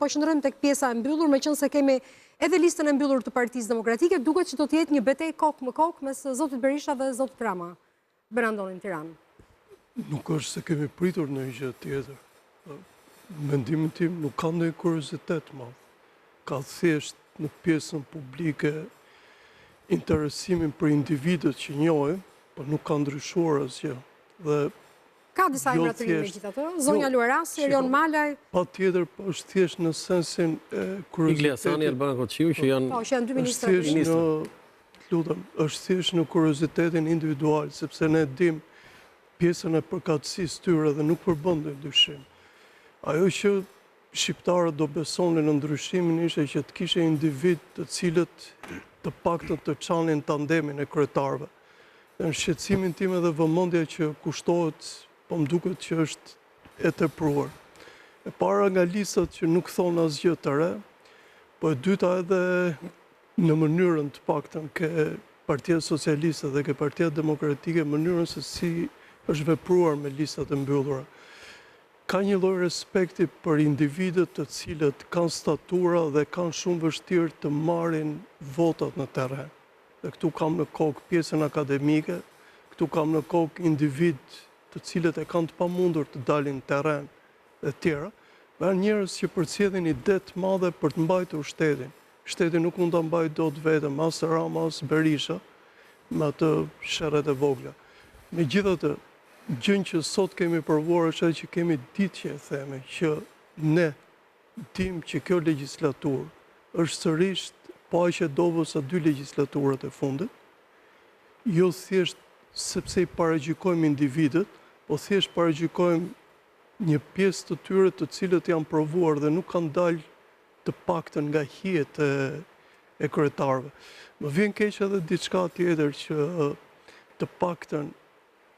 po qëndrojmë tek pjesa e mbyllur, meqense kemi edhe listën e mbyllur të Partisë Demokratike, duket që do të jetë një betejë kokë më kokë mes zotit Berisha dhe zotit Rama. Brandonin Tiranë. Nuk është se kemi pritur në një gjë tjetër. Mendimin tim nuk ka ndonjë kuriozitet madh. Ka thjesht në pjesën publike interesimin për individët që njohim, por nuk ka ndryshuar asgjë. Dhe ka disa emratërime megjithatë, zonja Luarasi, Erion Malaj. Patjetër, po është thjesht në sensin e kuriozitetit. Igliasani, Albana Koçiu që janë dy ministra. Lutem, është thjesht në kuriozitetin individual, sepse ne dim pjesën e përkatësisë tyre dhe nuk përbëndin dyshim. Ajo që shqiptarët do besonin në ndryshimin ishte që të kishe individ të cilët të paktën të çanin tandemin e kryetarëve. Dhe në shqetësimin tim edhe vëmendja që kushtohet, po më duket që është e tepruar. E para nga listat që nuk thonë asgjë të re, po e dyta edhe në mënyrën të paktën ke Partia Socialiste dhe ke Partia Demokratike, mënyrën se si është vepruar me listat e mbyllura. Ka një lloj respekti për individët të cilët kanë statura dhe kanë shumë vështirë të marrin votat në terren. Dhe këtu kam në kokë pjesën akademike, këtu kam në kokë individ të cilët e kanë të pamundur të dalin në terren dhe tjera, dhe njerëz që përcjellin ide të madhe për të mbajtur shtetin. Shteti nuk mund ta mbajë dot vetëm as Rama as Berisha me atë sherret e vogla. Megjithatë, gjën që sot kemi provuar është që kemi ditë që e themi që ne dim që kjo legjislaturë është sërish paqe dobës sa 2 legjislaturat e fundit, jo thjesht sepse i paragjykojmë individët, po thjesht paragjykojmë një pjesë të tyre të cilët janë provuar dhe nuk kanë dalë të paktën nga hijet e kryetarëve. Më vjen keq edhe diçka tjetër që të paktën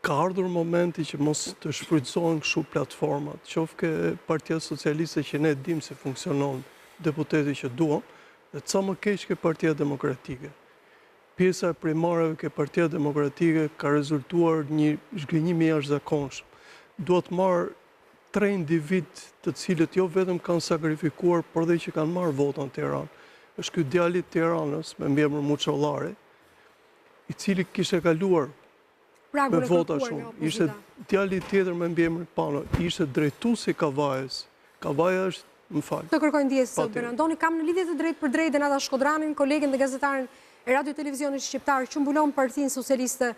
ka ardhur momenti që mos të shfrytëzohen kështu platformat, qoftë Partia Socialiste që ne dim se funksionon, deputeti që duam, dhe ca më keq ke Partia Demokratike. Pjesa e primarëve ke Partia Demokratike ka rezultuar një zhgënjim i jashtëzakonshëm. Duhet marr 3 individ të cilët jo vetëm kanë sakrifikuar, por dhe që kanë marrë vota në Tiranë. Është ky djali i Tiranës me mbiemër Muçollari, i cili kishte kaluar me vota shumë. Ishte djali tjetër me mbiemrin Pano, ishte drejtuesi Kavajës. Kavaja është, më fal. Të kërkoj ndjesë, Berandoni, kam në lidhje të drejtë për drejtë Denata Shkodranin, kolegen dhe gazetarin e Radio Televizionit Shqiptar që mbulon Partinë Socialiste